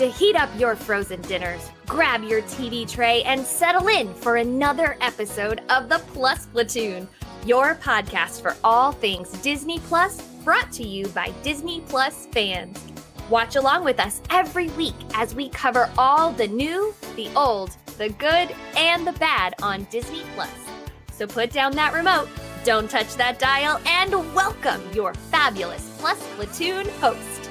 to heat up your frozen dinners, grab your TV tray, and settle in for another episode of the Plus Platoon, your podcast for all things Disney Plus, brought to you by Disney Plus fans. Watch along with us every week as we cover all the new, the old, the good, and the bad on Disney Plus. So put down that remote, don't touch that dial, and welcome your fabulous Plus Platoon host.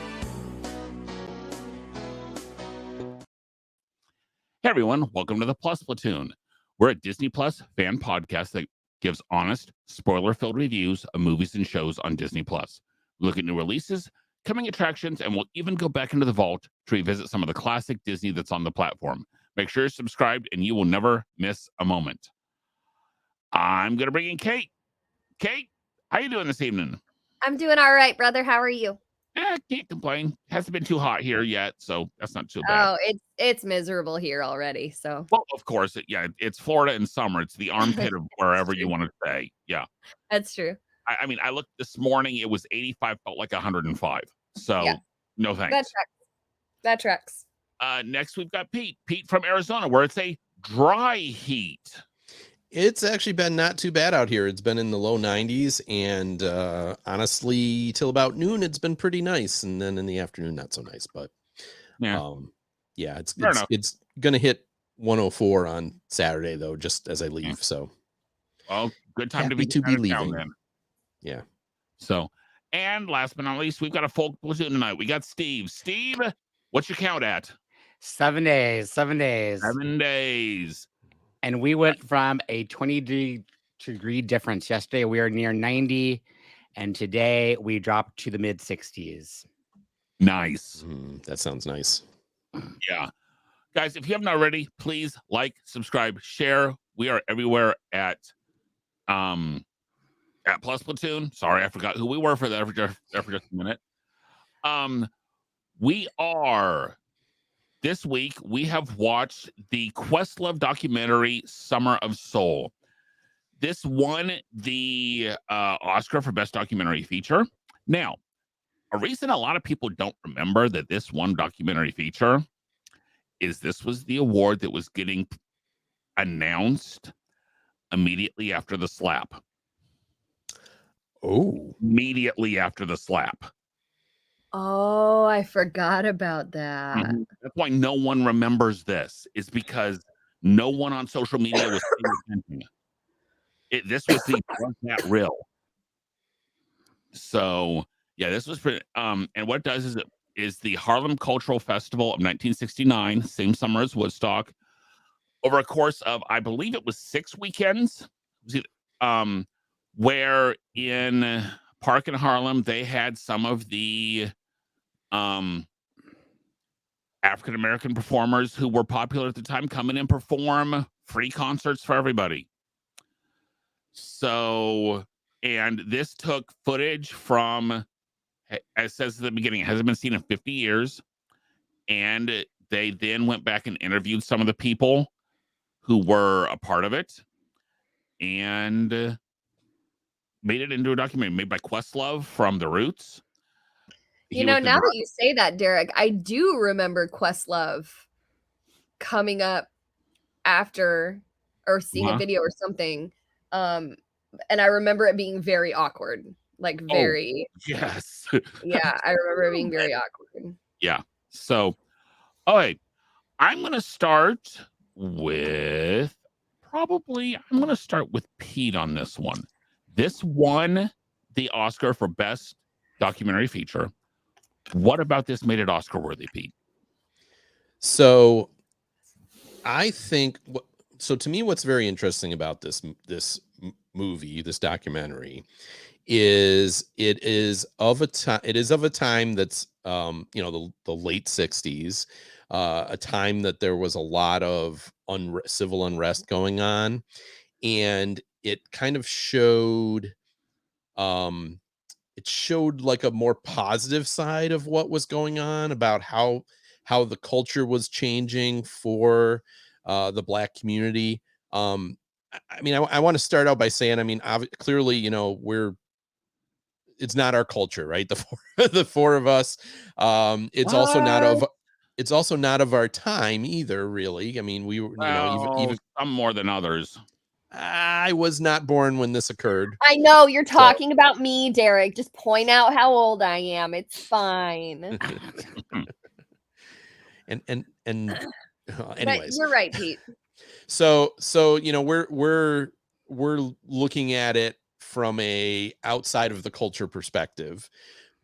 Hey everyone, welcome to the Plus Platoon. We're a Disney Plus fan podcast that gives honest, spoiler-filled reviews of movies and shows on Disney Plus. We look at new releases, coming attractions, and we'll even go back into the vault to revisit some of the classic Disney that's on the platform. Make sure you're subscribed and you will never miss a moment. I'm going to bring in Kate. Kate, how you doing this evening? I'm doing all right, brother. How are you? Can't complain. Hasn't been too hot here yet, so that's not too bad. Oh, it's miserable here already. So, well, of course, it's Florida in summer. It's the armpit of wherever you want to say. Yeah, that's true. I mean, I looked this morning. It was 85, felt like 105. So, yeah. No thanks. That tracks. Next, we've got Pete. Pete from Arizona, where it's a dry heat. It's actually been not too bad out here. It's been in the low 90s, and honestly, till about noon, it's been pretty nice. And then in the afternoon, not so nice. But yeah, it's gonna hit 104 on Saturday though, just as I leave. Yeah. So, well, good time to be leaving. Then. Yeah. So, and last but not least, we've got a full platoon tonight. We got Steve. Steve, what's your count at? 7 days. 7 days. 7 days. And we went from a 20-degree difference. Yesterday, we were near 90. And today, we dropped to the mid-60s. Nice. That sounds nice. Yeah. Guys, if you haven't already, please like, subscribe, share. We are everywhere at Plus Platoon. Sorry, I forgot who we were for that for just a minute. We are... This week, we have watched the Questlove documentary, Summer of Soul. This won the Oscar for Best Documentary Feature. Now, a reason a lot of people don't remember that this won documentary feature is this was the award that was getting announced immediately after the slap. Oh. Immediately after the slap. Oh, I forgot about that. Mm-hmm. That's why no one remembers this, is because no one on social media was paying attention. This was that real. So, yeah, this was pretty, and what it does is it is the Harlem Cultural Festival of 1969, same summer as Woodstock, over a course of, I believe it was 6 weekends, where in Park in Harlem, they had some of the African-American performers who were popular at the time come in and perform free concerts for everybody. So, and this took footage from, as it says at the beginning, it hasn't been seen in 50 years. And they then went back and interviewed some of the people who were a part of it and made it into a documentary made by Questlove from The Roots. Now that you say that, Derek, I do remember Questlove coming up after or seeing a video or something. And I remember it being very awkward. Like very. Oh, yes. Yeah, I remember it being very awkward. Yeah. So, all right. I'm going to start with Pete on this one. This won the Oscar for Best Documentary Feature. What about this made it Oscar worthy, Pete? So I think to me, what's very interesting about this movie, this documentary, is it is of a time that's the late 60s, a time that there was a lot of civil unrest going on, and it kind of showed like a more positive side of what was going on, about how the culture was changing for the Black community. I mean, I want to start out by saying, I mean, clearly, it's not our culture, right? The four of us. It's also not of it's also not of our time either, really. I mean, we were, even some more than others. I was not born when this occurred. I know you're talking about me, Derek. Just point out how old I am. It's fine. and But anyways, you're right, Pete. so we're looking at it from a outside of the culture perspective,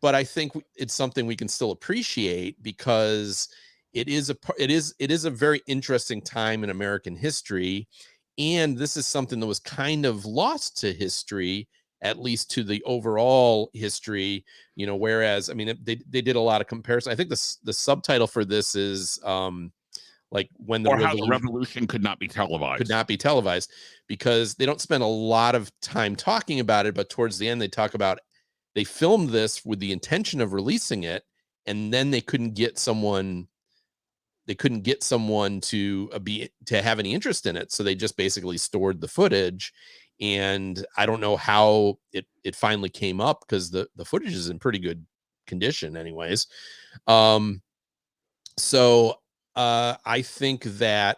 but I think it's something we can still appreciate because it is a very interesting time in American history, and this is something that was kind of lost to history, at least to the overall history. Whereas I mean they did a lot of comparison. I think the subtitle for this is like when the or how the revolution could not be televised, because they don't spend a lot of time talking about it, but towards the end they filmed this with the intention of releasing it, and then they couldn't get someone to have any interest in it, so they just basically stored the footage. And I don't know how it finally came up, because the footage is in pretty good condition anyways. So I think that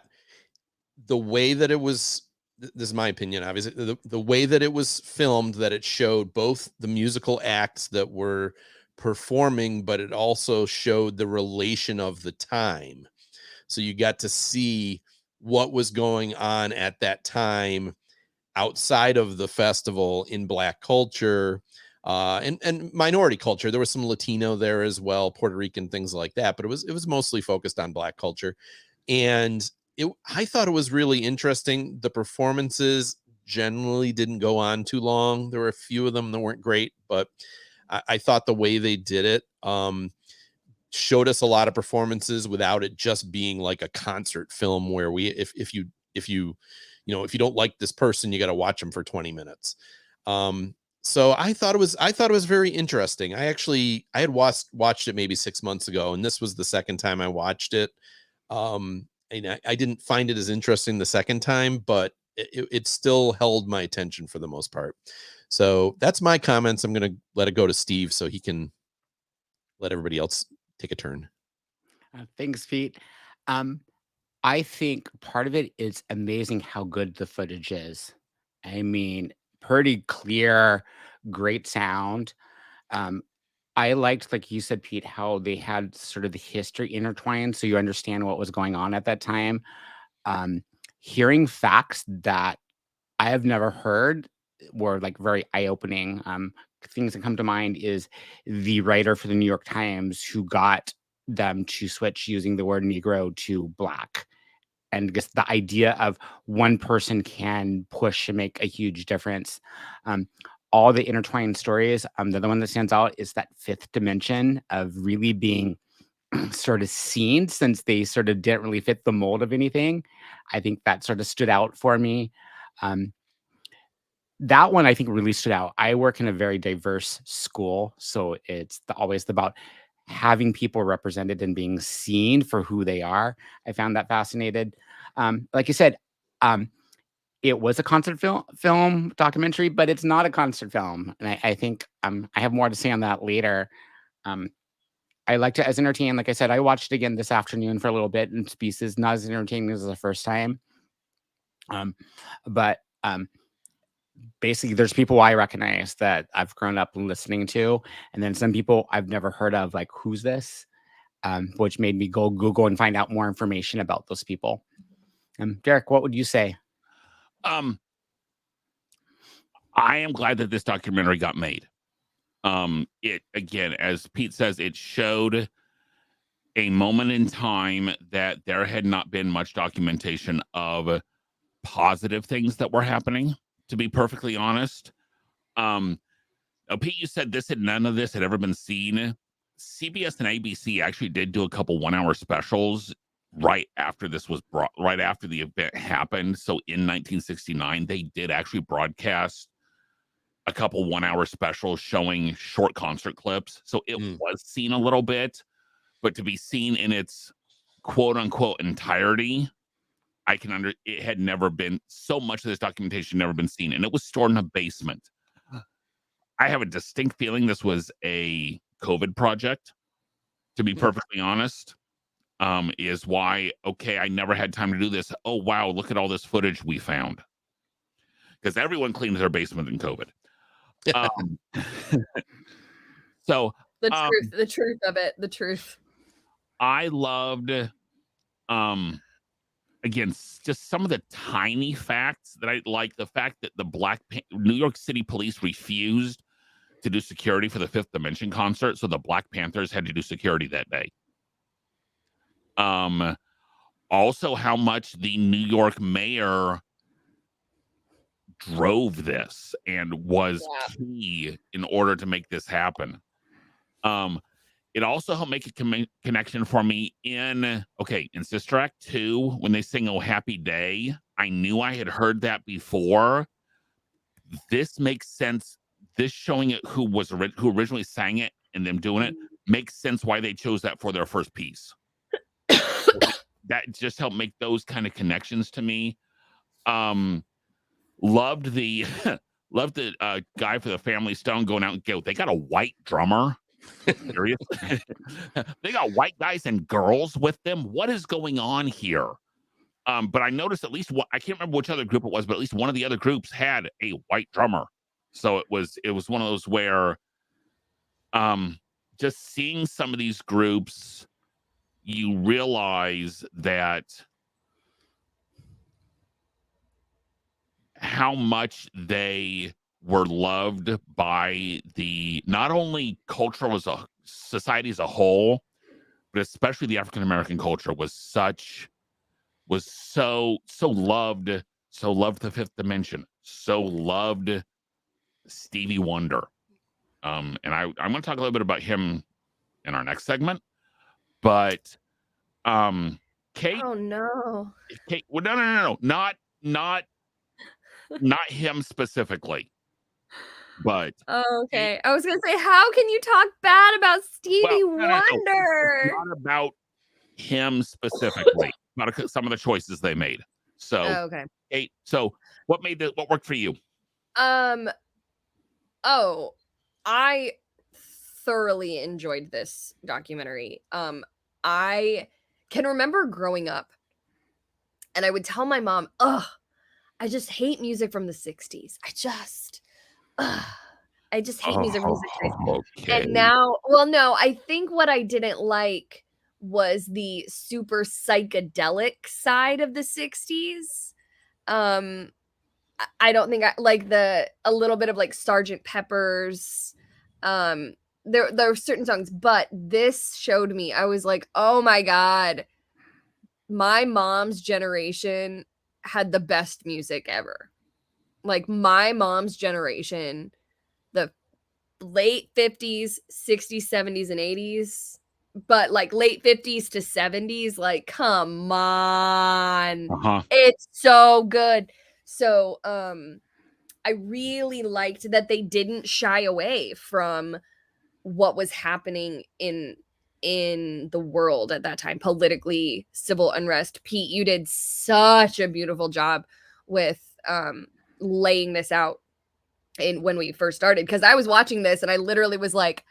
the way that it was, this is my opinion, obviously, the way that it was filmed, that it showed both the musical acts that were performing, but it also showed the relation of the time. So you got to see what was going on at that time outside of the festival in Black culture, and minority culture. There was some Latino there as well, Puerto Rican, things like that, but it was mostly focused on Black culture. And I thought it was really interesting. The performances generally didn't go on too long. There were a few of them that weren't great, but I thought the way they did it showed us a lot of performances without it just being like a concert film where if you don't like this person, you got to watch them for 20 minutes. So I thought it was very interesting. I had watched it maybe 6 months ago, and this was the second time I watched it. And I didn't find it as interesting the second time, but it still held my attention for the most part. So that's my comments. I'm going to let it go to Steve so he can let everybody else take a turn. Thanks, Pete. I think part of it is amazing how good the footage is. I mean, pretty clear, great sound. I liked, like you said, Pete, how they had sort of the history intertwined, so you understand what was going on at that time. Hearing facts that I have never heard were like very eye-opening. Things that come to mind is the writer for the New York Times who got them to switch using the word Negro to Black. And just the idea of one person can push and make a huge difference. All the intertwined stories, the one that stands out is that fifth dimension of really being sort of seen, since they sort of didn't really fit the mold of anything. I think that sort of stood out for me. That one I think really stood out. I work in a very diverse school, so it's always about having people represented and being seen for who they are. I found that fascinated. Like you said, it was a concert film documentary, but it's not a concert film, and I think I have more to say on that later. I liked it as entertaining. Like I said, I watched it again this afternoon for a little bit in pieces, not as entertaining as the first time. But basically, there's people I recognize that I've grown up listening to, and then some people I've never heard of, like, who's this? Which made me go Google and find out more information about those people. Derek, what would you say? I am glad that this documentary got made. It, again, as Pete says, it showed a moment in time that there had not been much documentation of positive things that were happening, to be perfectly honest. Pete, you said none of this had ever been seen. CBS and ABC actually did do a couple 1-hour specials right after the event happened. So in 1969, they did actually broadcast a couple 1-hour specials showing short concert clips. So it was seen a little bit, but to be seen in its quote unquote entirety, it had never been, so much of this documentation never been seen, and it was stored in a basement. I have a distinct feeling this was a COVID project, to be perfectly honest. is why, okay, I never had time to do this. Oh, wow, look at all this footage we found. Because everyone cleans their basement in COVID. Um, so The truth of it, the truth. I loved, again, just some of the tiny facts that I like. The fact that the New York City police refused to do security for the Fifth Dimension concert, so the Black Panthers had to do security that day. Also, how much the New York mayor drove this and was key in order to make this happen. It also helped make a connection for me in Sister Act 2, when they sing "Oh Happy Day." I knew I had heard that before. This makes sense. This showing it who originally sang it and them doing it makes sense why they chose that for their first piece. That just helped make those kind of connections to me. Loved the guy for the Family Stone going out and go, they got a white drummer. Seriously? They got white guys and girls with them. What is going on here? But I noticed at least I can't remember which other group it was, but at least one of the other groups had a white drummer. So it was one of those where just seeing some of these groups, you realize that how much they were loved by not only culture as a society as a whole, but especially the African American culture was so loved the Fifth Dimension, so loved Stevie Wonder. And I'm going to talk a little bit about him in our next segment, but Kate. Oh no. Kate, well, no, not him specifically. But okay, I was gonna say, how can you talk bad about Stevie Wonder? Not about him specifically, about some of the choices they made. So okay. Kate, so what worked for you? I thoroughly enjoyed this documentary. I can remember growing up, and I would tell my mom, I just hate music from the 60s. I just hate music from the 60s. Okay. And now, well, no, I think what I didn't like was the super psychedelic side of the 60s. I don't think I like a little bit of like Sgt. Pepper's. There were certain songs, but this showed me, I was like, oh my God, my mom's generation had the best music ever. Like my mom's generation, the late 50s, 60s, 70s, and 80s, but like late 50s to 70s, like, come on. It's so good. So I really liked that they didn't shy away from what was happening in the world at that time, politically, civil unrest. Pete, you did such a beautiful job with laying this out when we first started, because I was watching this and I literally was like,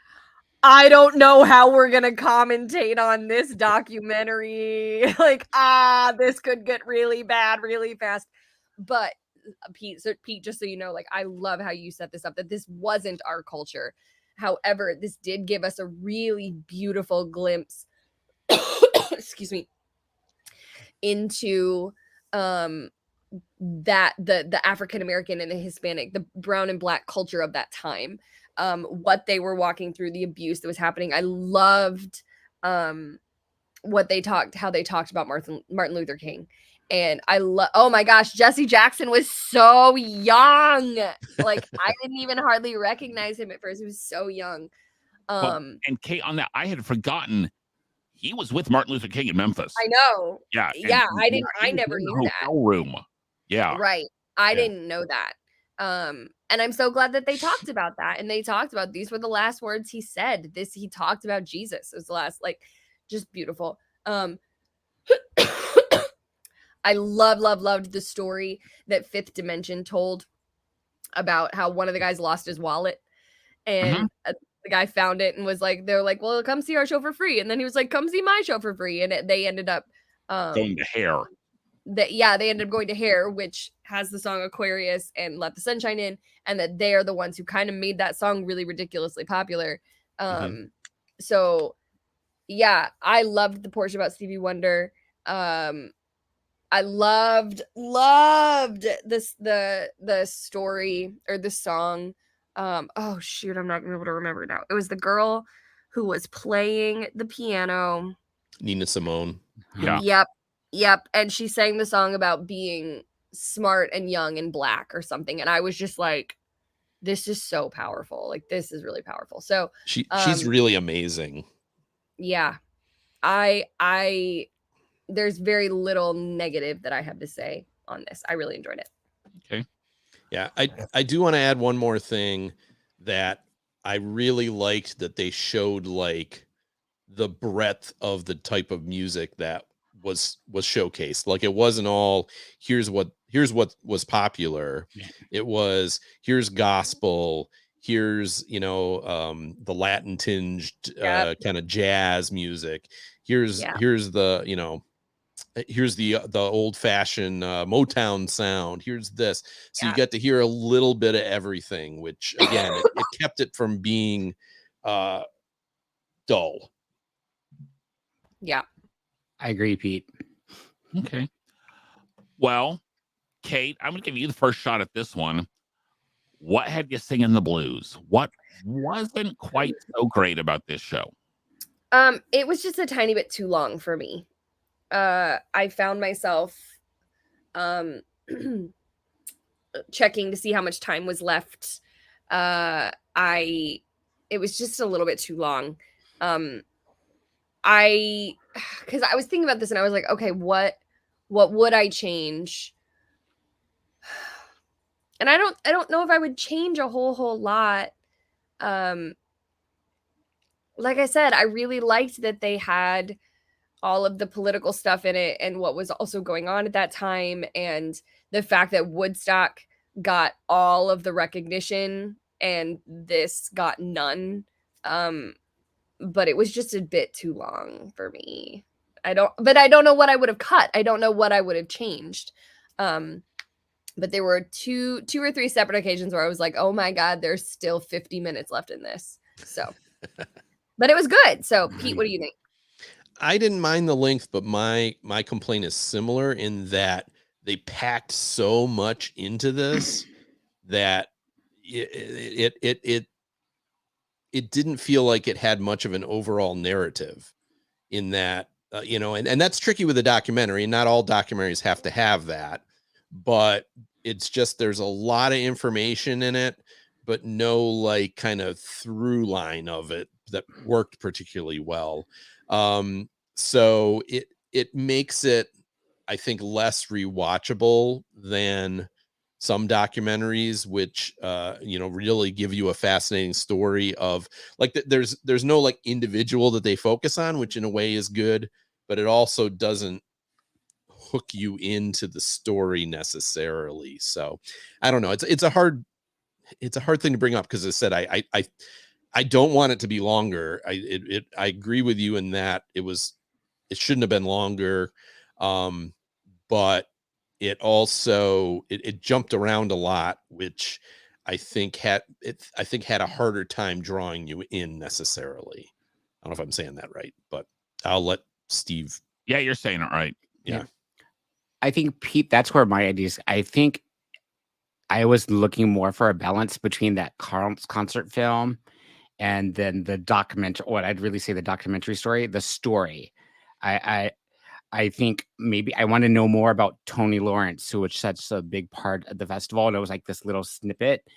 I don't know how we're gonna commentate on this documentary. Like, this could get really bad really fast. But Pete, just so you know, like, I love how you set this up, that this wasn't our culture. However, this did give us a really beautiful glimpse excuse me, into that the African American and the Hispanic, the brown and black culture of that time, what they were walking through, the abuse that was happening. I loved how they talked about Martin Luther King. And oh my gosh, Jesse Jackson was so young. Like, I didn't even hardly recognize him at first. He was so young. And Kate, on that, I had forgotten he was with Martin Luther King in Memphis. I know. Yeah. Yeah, I never knew that. Hotel room. Yeah. Right. I didn't know that. And I'm so glad that they talked about that. And they talked about, these were the last words he said. He talked about Jesus. It was the last, like, just beautiful. I loved the story that Fifth Dimension told about how one of the guys lost his wallet. And the guy found it and was like, they're like, well, come see our show for free. And then he was like, come see my show for free. And they ended up Going to Hair. they ended up going to Hair, which has the song Aquarius and Let the Sunshine In, and that they are the ones who kind of made that song really ridiculously popular. So yeah, I loved the portion about Stevie Wonder. I loved this the story or the song. Oh shoot, I'm not gonna be able to remember now. It was the girl who was playing the piano. Nina Simone. Yeah. Yep. And she sang the song about being smart and young and black or something. And I was just like, this is so powerful. Like, this is really powerful. So she's really amazing. Yeah. I there's very little negative that I have to say on this. I really enjoyed it. Okay. Yeah, I do want to add one more thing that I really liked, that they showed like the breadth of the type of music that was showcased. Like, it wasn't all here's what was popular. Yeah. It was here's gospel, here's the Latin tinged kind of jazz music. Here's the here's the old fashioned Motown sound. Here's this. So you get to hear a little bit of everything, which again, it kept it from being dull. Yeah. I agree, Pete. Okay. Well, Kate, I'm going to give you the first shot at this one. What had you singing the blues? What wasn't quite so great about this show? It was just a tiny bit too long for me. I found myself checking to see how much time was left. It was just a little bit too long. Because I was thinking about this and I was like, okay, what would I change? And I don't know if I would change a whole lot. Like I said, I really liked that they had all of the political stuff in it and what was also going on at that time, and the fact that Woodstock got all of the recognition and this got none. But it was just a bit too long for me. I don't know what I would have cut. I don't know what I would have changed. But there were two or three separate occasions where I was like, oh my God, there's still 50 minutes left in this. So, but it was good. So Pete, what do you think? I didn't mind the length, but my complaint is similar in that they packed so much into this that it didn't feel like it had much of an overall narrative in that, and that's tricky with a documentary, and not all documentaries have to have that, but it's just, there's a lot of information in it, but no like kind of through line of it that worked particularly well. So it makes it, I think, less rewatchable than some documentaries, which really give you a fascinating story of like there's no like individual that they focus on, which in a way is good, but it also doesn't hook you into the story necessarily. So I don't know. It's a hard thing to bring up, because as I said, I don't want it to be longer. I agree with you in that it shouldn't have been longer. But it also it jumped around a lot, which I think had a harder time drawing you in necessarily. I don't know if I'm saying that right, but I'll let Steve. Yeah, you're saying it right. Yeah. I think, Pete, that's where my ideas. I think I was looking more for a balance between that concert film and then the documentary. What I'd really say the documentary story, the story. I think maybe I want to know more about Tony Lawrence, who was such a big part of the festival, and it was like this little snippet.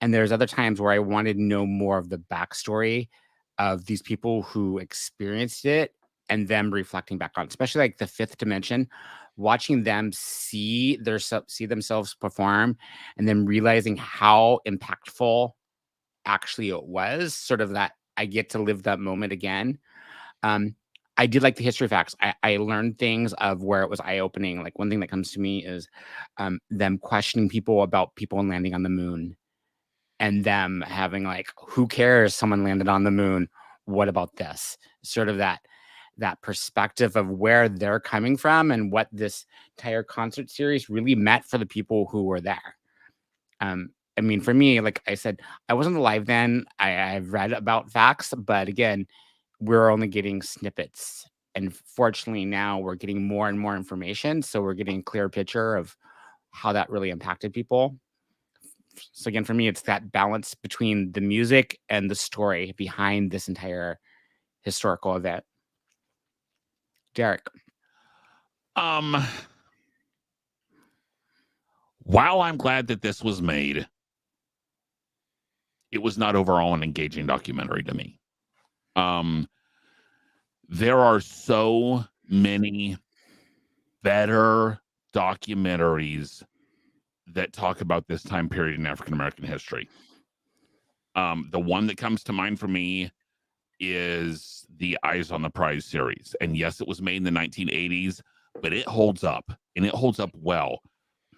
And there's other times where I wanted to know more of the backstory of these people who experienced it and them reflecting back on it, especially like the Fifth Dimension, watching them see themselves perform and then realizing how impactful actually it was, sort of that I get to live that moment again. I did like the history facts. I learned things of where it was eye-opening. Like, one thing that comes to me is them questioning people about people landing on the moon. and them having like, who cares? Someone landed on the moon. What about this? Sort of that perspective of where they're coming from and what this entire concert series really meant for the people who were there. I mean, for me, like I said, I wasn't alive then. I've read about facts, but again, we're only getting snippets. And fortunately, now we're getting more and more information. So we're getting a clear picture of how that really impacted people. So again, for me, it's that balance between the music and the story behind this entire historical event. Derek. While I'm glad that this was made, it was not overall an engaging documentary to me. There are so many better documentaries that talk about this time period in African American history. The one that comes to mind for me is the Eyes on the Prize series. And yes, it was made in the 1980s, but it holds up, and it holds up well.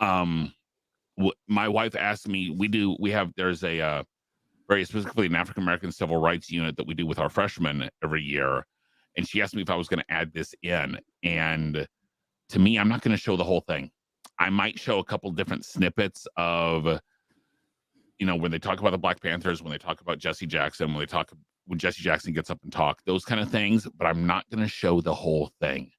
My wife asked me, there's a very specifically an African American civil rights unit that we do with our freshmen every year. And she asked me if I was going to add this in. And to me, I'm not going to show the whole thing. I might show a couple different snippets of, when they talk about the Black Panthers, when they talk about Jesse Jackson, when Jesse Jackson gets up and talk, those kind of things, but I'm not going to show the whole thing.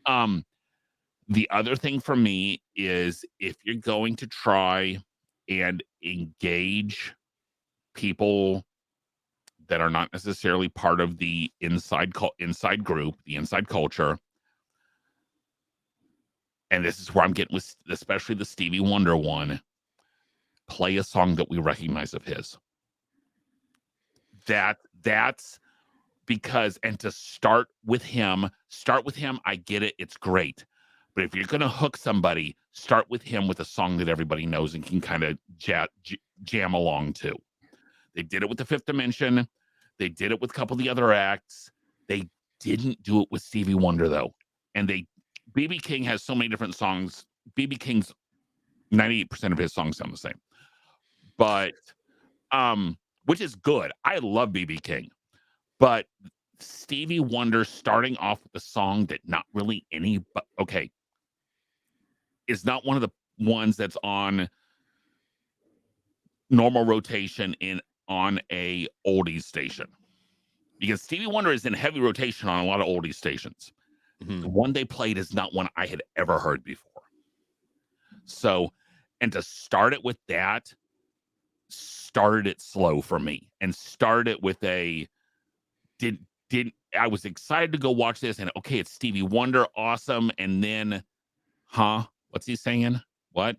The other thing for me is if you're going to try and engage people that are not necessarily part of the inside group, the inside culture, and this is where I'm getting with especially the Stevie Wonder one, play a song that we recognize of his. That's because, and to start with him, I get it, it's great. But if you're going to hook somebody, start with him with a song that everybody knows and can kind of jam along to. They did it with the Fifth Dimension. They did it with a couple of the other acts. They didn't do it with Stevie Wonder, though. And B.B. King has so many different songs. B.B. King's 98% of his songs sound the same. But, which is good. I love B.B. King. But Stevie Wonder starting off with a song that not really is not one of the ones that's on normal rotation on a oldies station, because Stevie Wonder is in heavy rotation on a lot of oldies stations. Mm-hmm. The one they played is not one I had ever heard before. So, and to start it with that, started it slow for me, and started with I was excited to go watch this, and okay, it's Stevie Wonder, awesome, and then, what's he saying? What?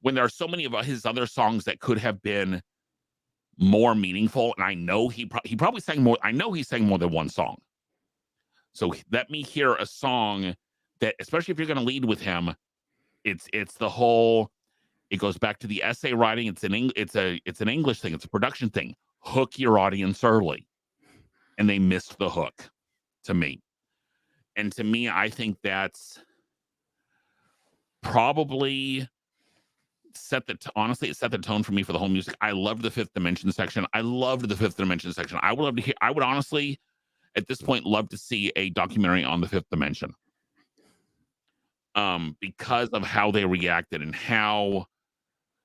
When there are so many of his other songs that could have been more meaningful, and I know he probably sang more. I know he sang more than one song. So let me hear a song that, especially if you're going to lead with him, it's the whole. It goes back to the essay writing. It's an English thing. It's a production thing. Hook your audience early, and they missed the hook to me. And to me, I think that's probably honestly, it set the tone for me for the whole music. I loved the Fifth Dimension section. I would honestly, at this point, love to see a documentary on the Fifth Dimension. Because of how they reacted and how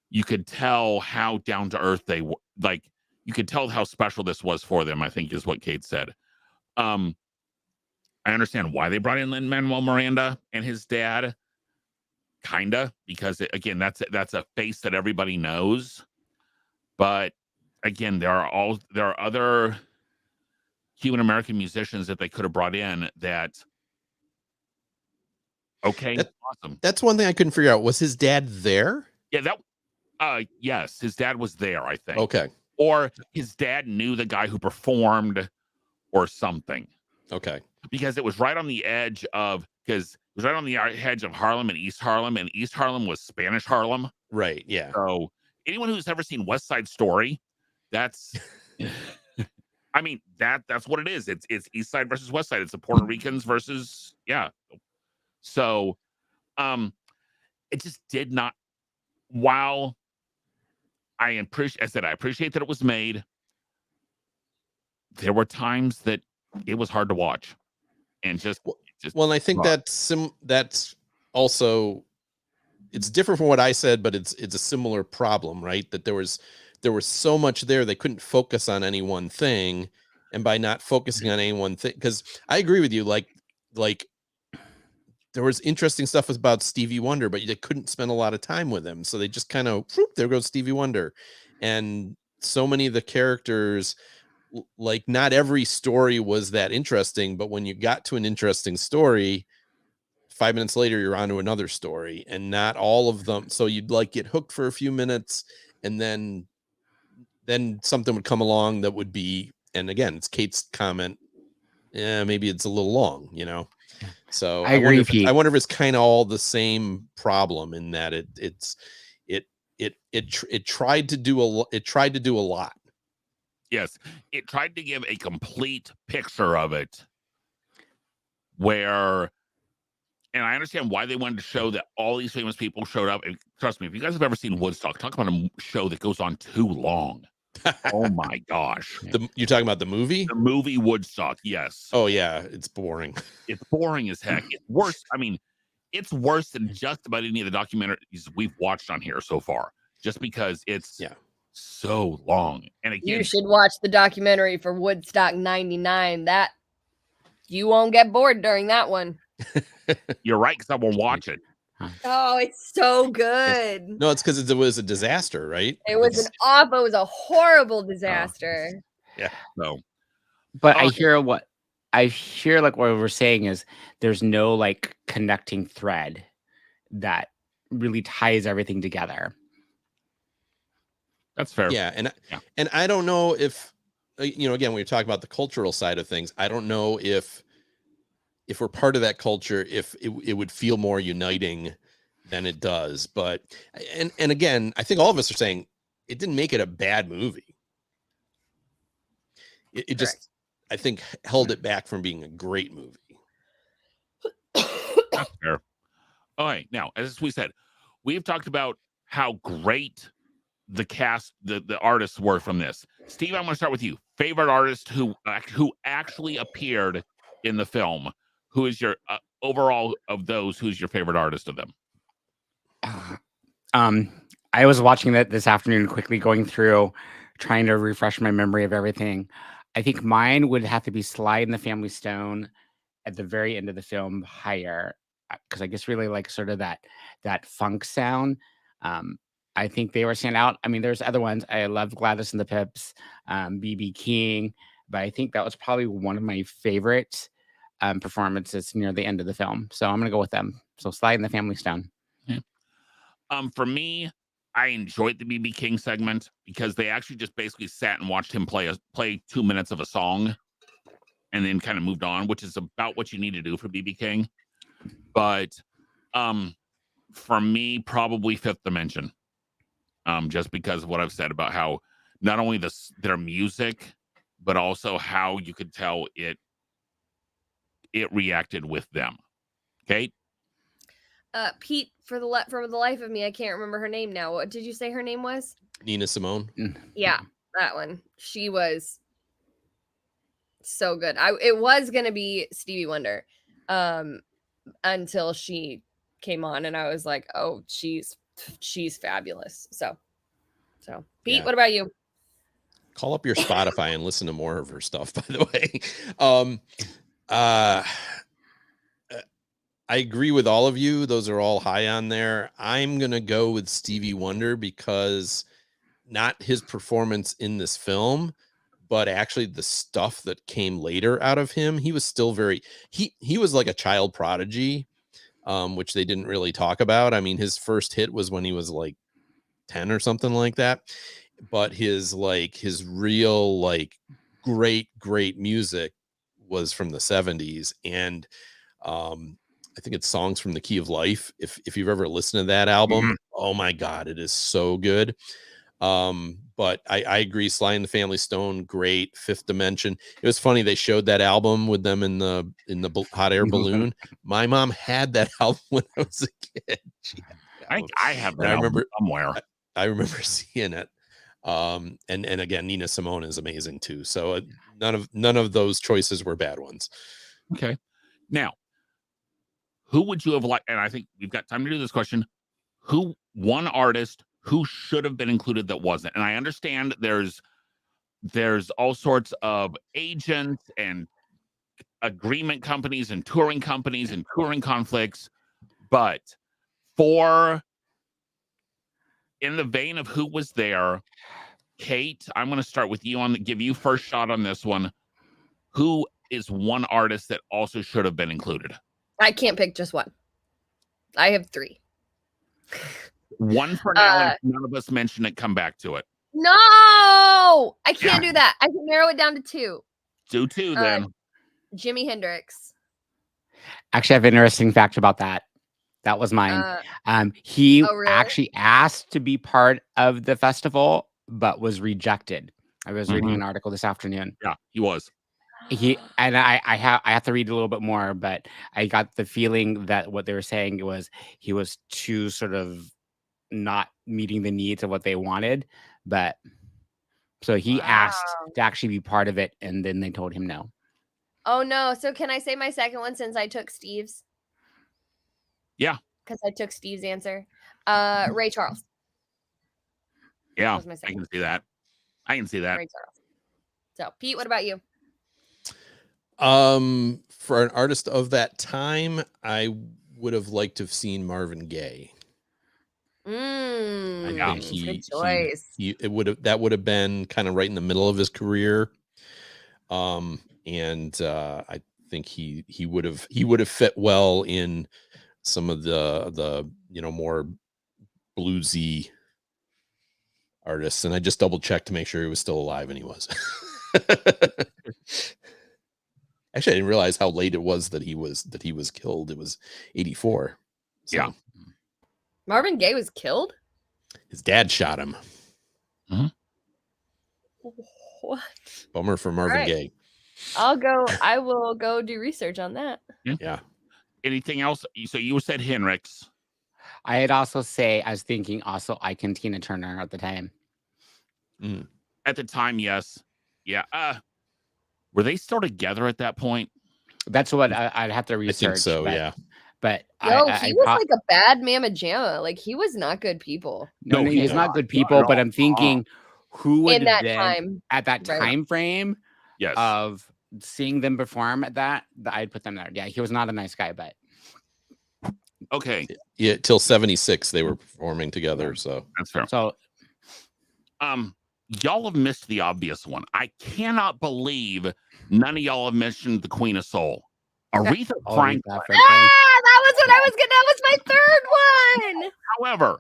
you could tell how down to earth they were. Like, you could tell how special this was for them, I think is what Kate said. I understand why they brought in Lin-Manuel Miranda and his dad. Kinda, because again, that's a face that everybody knows. But again, there are other Cuban American musicians that they could have brought in that. Okay, awesome. That's one thing I couldn't figure out. Was his dad there? Yeah, yes, his dad was there, I think. Okay. Or his dad knew the guy who performed or something. Okay. Because it was right on the edge of Harlem and East Harlem, and East Harlem was Spanish Harlem. Right, yeah. So anyone who's ever seen West Side Story, that's I mean, that's what it is. It's East Side versus West Side. It's the Puerto Ricans versus, yeah. So it just did not, while I appreciate that it was made. There were times that it was hard to watch, and just Well, and I think rough. that's also, it's different from what I said, but it's a similar problem, right? That there was so much there they couldn't focus on any one thing, and by not focusing on any one thing, because I agree with you, like there was interesting stuff about Stevie Wonder, but they couldn't spend a lot of time with him, so they just kind of there goes Stevie Wonder, and so many of the characters, like not every story was that interesting, but when you got to an interesting story, 5 minutes later you're on to another story, and not all of them. So you'd like get hooked for a few minutes, and then something would come along that would be, and again, it's Kate's comment, yeah, maybe it's a little long, you know. So I agree, Pete. I wonder if it's kind of all the same problem, in that it tried to do a lot. Yes, it tried to give a complete picture of it, where, and I understand why they wanted to show that all these famous people showed up. And trust me, if you guys have ever seen Woodstock, talk about a show that goes on too long. Oh my gosh. You're talking about the movie? The movie Woodstock, yes. Oh yeah, it's boring. It's boring as heck. It's worse. I mean, it's worse than just about any of the documentaries we've watched on here so far, just because it's so long. And again, You should watch the documentary for Woodstock 99. That you won't get bored during that one. you're right, because I won't watch it. Oh, it's so good. No, it's because it was a disaster, right? It was it was a horrible disaster. Yeah. So, But I hear like what we're saying is there's no like connecting thread that really ties everything together. that's fair. Yeah, and I don't know if, you know, again, when you're talking about the cultural side of things, I don't know if we're part of that culture, if it would feel more uniting than it does. But and again, I think all of us are saying it didn't make it a bad movie. It just, I think, held it back from being a great movie. That's fair. All right. Now, as we said, we've talked about how great the cast, the artists were from this. Steve, I'm going to start with you. Favorite artist who actually appeared in the film. Who is your overall of those? Who's your favorite artist of them? I was watching that this afternoon, quickly going through, trying to refresh my memory of everything. I think mine would have to be Sly and the Family Stone at the very end of the film, higher, because I just really like sort of that funk sound. I think they were stand out. I mean, there's other ones. I love Gladys and the Pips, BB King, but I think that was probably one of my favorite performances near the end of the film. So I'm gonna go with them. So Sly and the Family Stone. Yeah. For me, I enjoyed the BB King segment because they actually just basically sat and watched him play 2 minutes of a song and then kind of moved on, which is about what you need to do for BB King. But for me, probably Fifth Dimension. Just because of what I've said about how not only their music, but also how you could tell it reacted with them. Kate? Pete, for the life of me, I can't remember her name now. What did you say her name was? Nina Simone. Yeah, that one. She was so good. It was gonna be Stevie Wonder, until she came on, and I was like, oh, she's fabulous. So Pete, Yeah. what about you? Call up your Spotify and listen to more of her stuff, by the way. I agree with all of you. Those are all high on there. I'm going to go with Stevie Wonder because not his performance in this film, but actually the stuff that came later out of him. He was still he was like a child prodigy, which they didn't really talk about. I mean, his first hit was when he was like 10 or something like that. But his real great music was from the 70s. And I think it's Songs from the Key of Life. If you've ever listened to that album, oh my God, it is so good. But I agree. Sly and the Family Stone, great. Fifth Dimension. It was funny. They showed that album with them in the hot air balloon. My mom had that album when I was a kid. I have that album somewhere. I remember seeing it. And again, Nina Simone is amazing too. So none of those choices were bad ones. Okay. Now, who would you have liked? And I think we've got time to do this question. Who, one artist who should have been included that wasn't? And I understand there's all sorts of agents and agreement companies and touring conflicts, but for in the vein of who was there, Kate, I'm going to start with you give you first shot on this one. Who is one artist that also should have been included? I can't pick just one. I have 3. One for now, and if none of us mention it, come back to it. No, I can't do that. I can narrow it down to 2. Do 2 then. Jimi Hendrix. Actually, I have an interesting fact about that. That was mine. He really? actually asked to be part of the festival, but was rejected. I was reading an article this afternoon. Yeah, he was. I have to read a little bit more, but I got the feeling that what they were saying was he was too sort of not meeting the needs of what they wanted. But so he asked to actually be part of it, and then they told him no. Oh no. So can I say my second one since I took Steve's? Yeah. Because I took Steve's answer. Ray Charles. Yeah, I can see that. Ray Charles. So Pete, what about you? For an artist of that time, I would have liked to have seen Marvin Gaye. Yeah. Good choice. That would have been kind of right in the middle of his career. And I think he would have fit well in some of the more bluesy artists. And I just double checked to make sure he was still alive, and he was. Actually, I didn't realize how late it was that he was killed. It was 84. So. Yeah. Marvin Gaye was killed? His dad shot him. What? Bummer for Marvin Gaye. I will go do research on that. Yeah. Anything else? So you said Hendrix. I was thinking also Ike Tina Turner at the time. At the time, yes. Yeah. Were they still together at that point? That's what I'd have to research. I think so, yeah. But he was like a bad mamma jamma. Like, he was not good people. No, he's not good people. But I'm thinking, who would have been at that time frame of seeing them perform at that I'd put them there. Yeah, he was not a nice guy, but okay. Yeah, till 76 they were performing together. So that's fair. So, y'all have missed the obvious one. I cannot believe none of y'all have mentioned the Queen of Soul, Aretha Franklin. That was what I was gonna. That was my third one. However,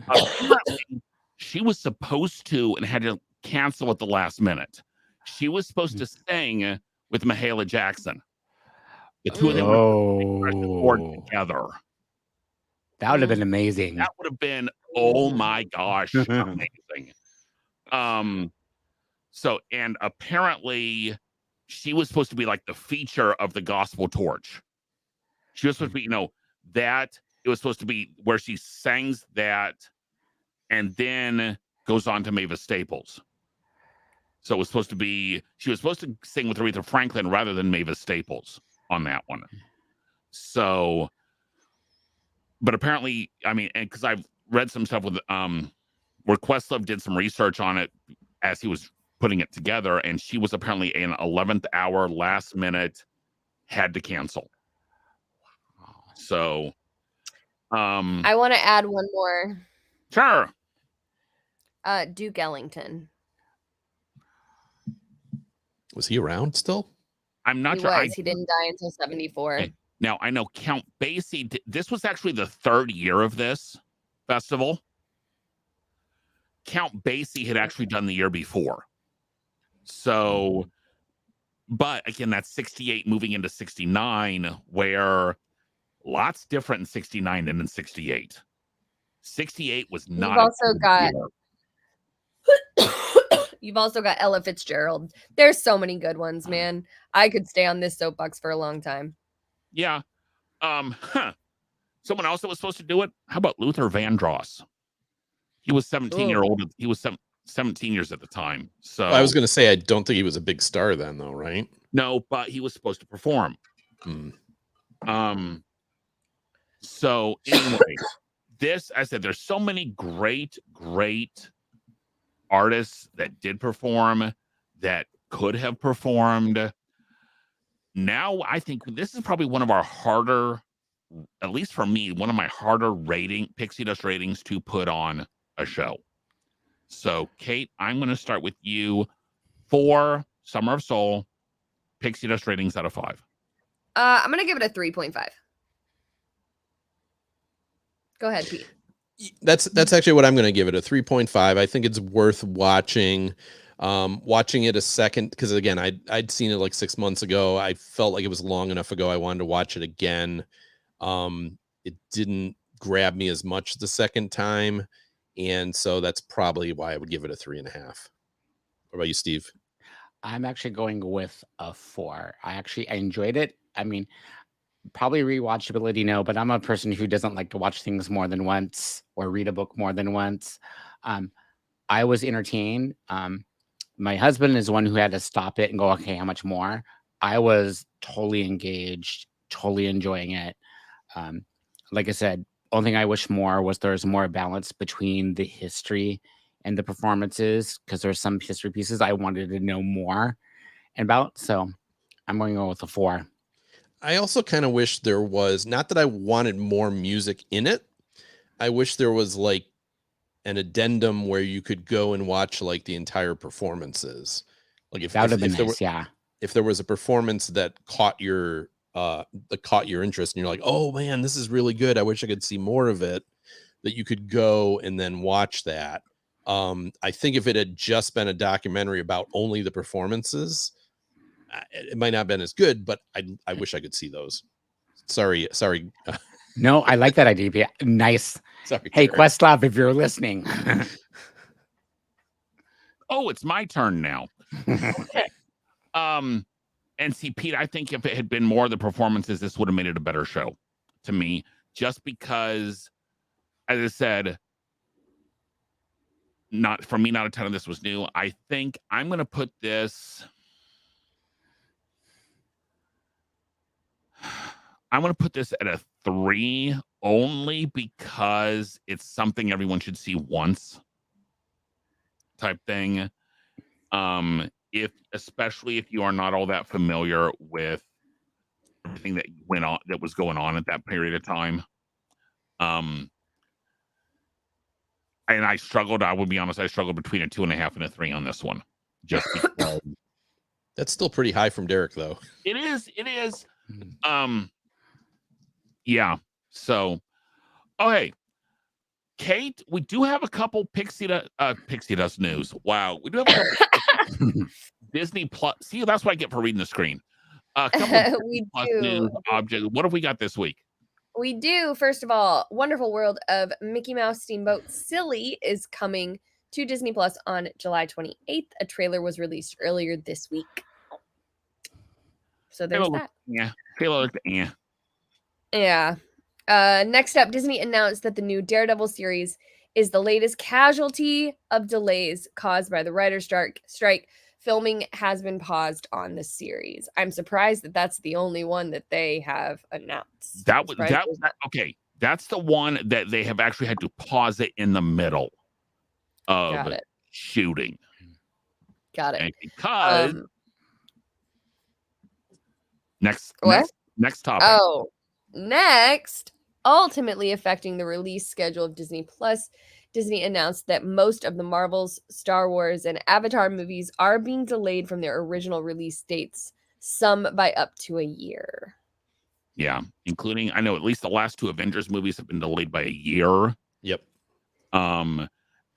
apparently she was supposed to and had to cancel at the last minute. She was supposed to sing with Mahalia Jackson. The two of them were together. That would have been amazing. That would have been, oh my gosh, amazing. So, and apparently she was supposed to be like the feature of the Gospel Torch. She was supposed to be, that it was supposed to be where she sings that and then goes on to Mavis Staples. So it was supposed to be, she was supposed to sing with Aretha Franklin rather than Mavis Staples on that one. So, but apparently, I mean, and because I've read some stuff with, where Questlove did some research on it as he was putting it together, and she was apparently an 11th hour, last minute, had to cancel. So, I want to add one more. Sure. Duke Ellington. Was he around still? I'm not he sure. Was. He didn't die until 74. Okay. Now, I know Count Basie, this was actually the third year of this festival. Count Basie had actually done the year before. So, but again, that's 68 moving into 69, where lots different in 69 than in 68. 68 was not. You've also got Ella Fitzgerald. There's so many good ones, man. I could stay on this soapbox for a long time. Yeah. Someone else that was supposed to do it. How about Luther Vandross? He was 17-year-old. He was 17 years at the time. So I was going to say, I don't think he was a big star then, though, right? no, but he was supposed to perform. Hmm. So anyway, this, I said, there's so many great artists that did perform, that could have performed. Now I think this is probably one of our harder, at least for me, one of my harder pixie dust ratings to put on a show. So Kate, I'm going to start with you for Summer of Soul, pixie dust ratings out of 5. I'm gonna give it a 3.5. Go ahead, Pete. That's actually what I'm going to give it, a 3.5. I think it's worth watching. Watching it a second, because again, I'd seen it like 6 months ago. I felt like it was long enough ago. I wanted to watch it again. It didn't grab me as much the second time, and so that's probably why I would give it a 3.5. What about you, Steve? I'm actually going with a 4. I enjoyed it. I mean, probably rewatchability, no, but I'm a person who doesn't like to watch things more than once or read a book more than once. I was entertained. My husband is one who had to stop it and go, okay, how much more? I was totally engaged, totally enjoying it. Like I said, only thing I wish more was there's more balance between the history and the performances, because there's some history pieces I wanted to know more about. So I'm going to go with a 4. I also kind of wish there was, not that I wanted more music in it. I wish there was like an addendum where you could go and watch like the entire performances. Like That would have been there nice, yeah. if there was a performance that caught your interest and you're like, oh man, this is really good, I wish I could see more of it, that you could go and then watch that. I think if it had just been a documentary about only the performances, it might not have been as good, but I wish I could see those. Sorry. No, I like that idea. Nice. Sorry. Hey, Derek. Questlove, if you're listening. Oh, it's my turn now. Okay. And see, Pete, I think if it had been more of the performances, this would have made it a better show to me, just because, as I said, not a ton of this was new. I think I'm going to put this, at a 3, only because it's something everyone should see once type thing. Especially if you are not all that familiar with everything that was going on at that period of time. And I would be honest, I struggled between a 2.5 and a 3 on this one. Just because That's still pretty high from Derek, though. it is. Yeah. So, okay. Kate, we do have a couple pixie dust news. Wow. We do have a couple Disney Plus. See, that's what I get for reading the screen. A couple We Plus do. news objects. What have we got this week? We do. First of all, Wonderful World of Mickey Mouse Steamboat Silly is coming to Disney Plus on July 28th. A trailer was released earlier this week. So there's that. Yeah. Trailer looked, yeah. Yeah. Next up, Disney announced that the new Daredevil series is the latest casualty of delays caused by the writer's strike. Filming has been paused on the series. I'm surprised that that's the only one that they have announced. Okay. That's the one that they have actually had to pause it in the middle of shooting. Got it. And because next topic. Oh, next, ultimately affecting the release schedule of Disney Plus, Disney announced that most of the Marvel's, Star Wars, and Avatar movies are being delayed from their original release dates, some by up to a year. Yeah, including, I know at least the last 2 Avengers movies have been delayed by a year. Yep.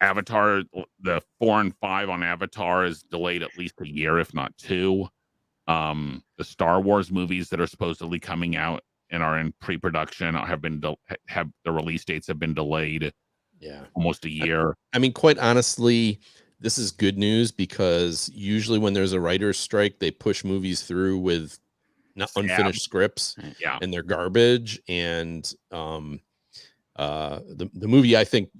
Avatar, the 4 and 5 on Avatar is delayed at least a year, if not 2. The Star Wars movies that are supposedly coming out and are in pre-production have the release dates have been delayed. Yeah, almost a year. I mean, quite honestly, this is good news, because usually when there's a writer's strike, they push movies through with not unfinished scripts, and they're garbage. And the movie, I think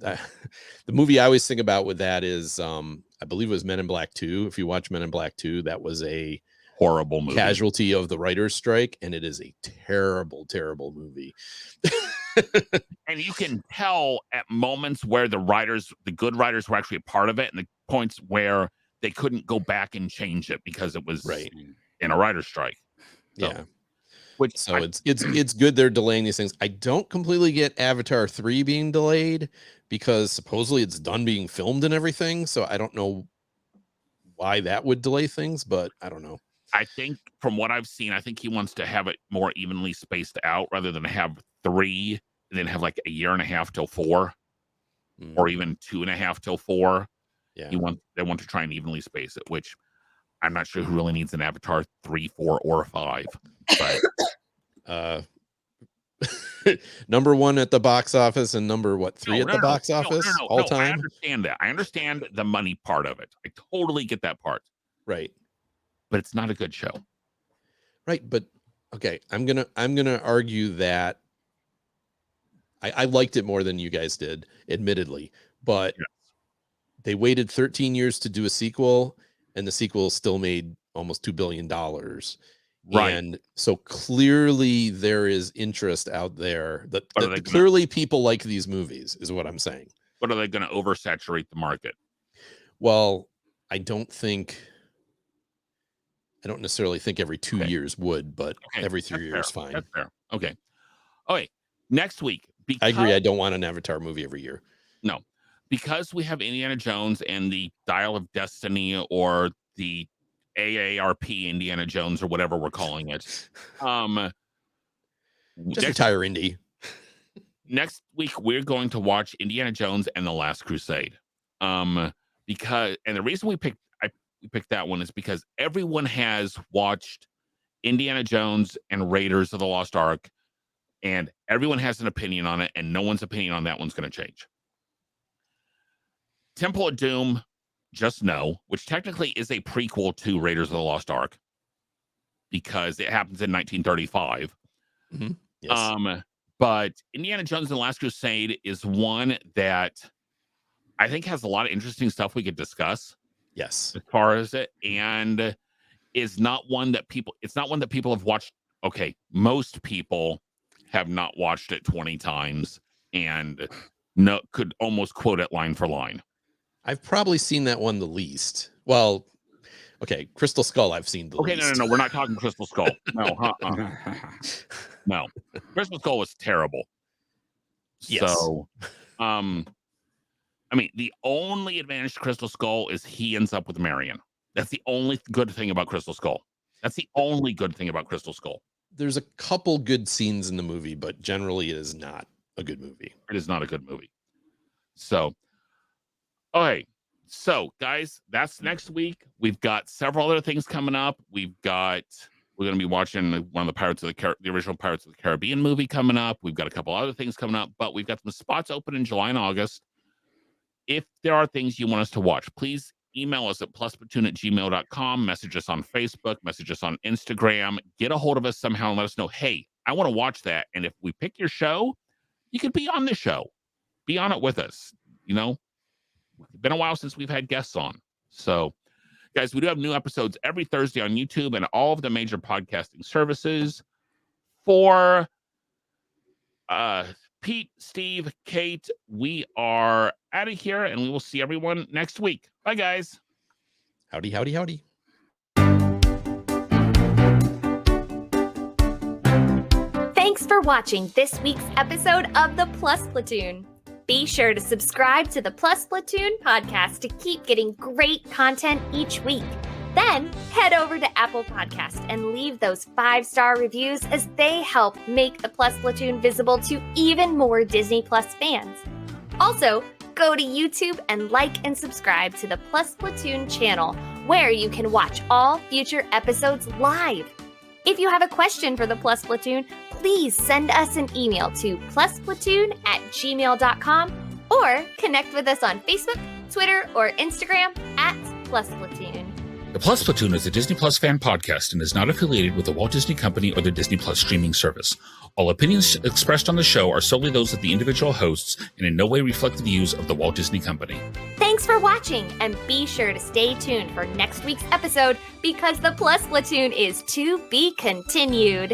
the movie I always think about with that is I believe it was Men in Black 2. If you watch Men in Black 2, that was a Horrible movie. casualty of the writer's strike, and it is a terrible, terrible movie. And you can tell at moments where the good writers were actually a part of it, and the points where they couldn't go back and change it because it was Right. in a writer's strike. So, Yeah. Which So it's good they're delaying these things. I don't completely get Avatar 3 being delayed because supposedly it's done being filmed and everything. So I don't know why that would delay things, but I don't know. I think from what I've seen, I think he wants to have it more evenly spaced out rather than have 3 and then have like a year and a half till 4 or even 2.5 till 4. Yeah. They want to try and evenly space it, which I'm not sure who really needs an Avatar 3, 4, or 5. But number 1 at the box office and number 3 at the box office all time. I understand that. I understand the money part of it. I totally get that part. Right. But it's not a good show. Right. But okay, I'm gonna argue that I liked it more than you guys did, admittedly, but Yes. they waited 13 years to do a sequel, and the sequel still made almost $2 billion. Right. And so clearly there is interest out there that But are they clearly people like these movies, is what I'm saying. But are they going to oversaturate the market? Well, I don't necessarily think every 2 Okay. years would, but Okay, every 3 that's years fair. fine. That's fair. Okay. Okay. Next week. I agree. I don't want an Avatar movie every year. No, because we have Indiana Jones and the Dial of Destiny, or the AARP Indiana Jones, or whatever we're calling it. Just retire Indy. Next week we're going to watch Indiana Jones and the Last Crusade. Because the reason we picked that one is because everyone has watched Indiana Jones and Raiders of the Lost Ark, and everyone has an opinion on it, and no one's opinion on that one's going to change. Temple of Doom, Just Know, which technically is a prequel to Raiders of the Lost Ark because it happens in 1935. Mm-hmm. Yes. But Indiana Jones and the Last Crusade is one that I think has a lot of interesting stuff we could discuss. Yes. As far as it, and is not one that people have watched. Okay, most people have not watched it 20 times and could almost quote it line for line. I've probably seen that one the least. Well, okay, Crystal Skull I've seen the least. No, we're not talking Crystal Skull. No, no. Crystal Skull was terrible. Yes. So, I mean, the only advantage to Crystal Skull is he ends up with Marion. That's the only good thing about Crystal Skull. That's the only good thing about Crystal Skull. There's a couple good scenes in the movie, but generally it is not a good movie. It is not a good movie. So, okay. So, guys, that's next week. We've got several other things coming up. We're going to be watching one of the original Pirates of the Caribbean movie coming up. We've got a couple other things coming up, but we've got some spots open in July and August. If there are things you want us to watch, please email us at plusplatoon@gmail.com, message us on Facebook, message us on Instagram, get a hold of us somehow and let us know, hey, I want to watch that. And if we pick your show, you could be on the show. Be on it with us. You know, it's been a while since we've had guests on. So, guys, we do have new episodes every Thursday on YouTube and all of the major podcasting services. For Pete, Steve, Kate, we are out of here, and we will see everyone next week. Bye, guys. Howdy, howdy, howdy. Thanks for watching this week's episode of the Plus Platoon. Be sure to subscribe to the Plus Platoon podcast to keep getting great content each week. Then head over to Apple Podcast and leave those 5-star reviews, as they help make the Plus Platoon visible to even more Disney Plus fans. Also, go to YouTube and like and subscribe to the Plus Platoon channel, where you can watch all future episodes live. If you have a question for the Plus Platoon, please send us an email to plusplatoon@gmail.com or connect with us on Facebook, Twitter, or Instagram @plusplatoon. The Plus Platoon is a Disney Plus fan podcast and is not affiliated with the Walt Disney Company or the Disney Plus streaming service. All opinions expressed on the show are solely those of the individual hosts and in no way reflect the views of the Walt Disney Company. Thanks for watching, and be sure to stay tuned for next week's episode because the Plus Platoon is to be continued.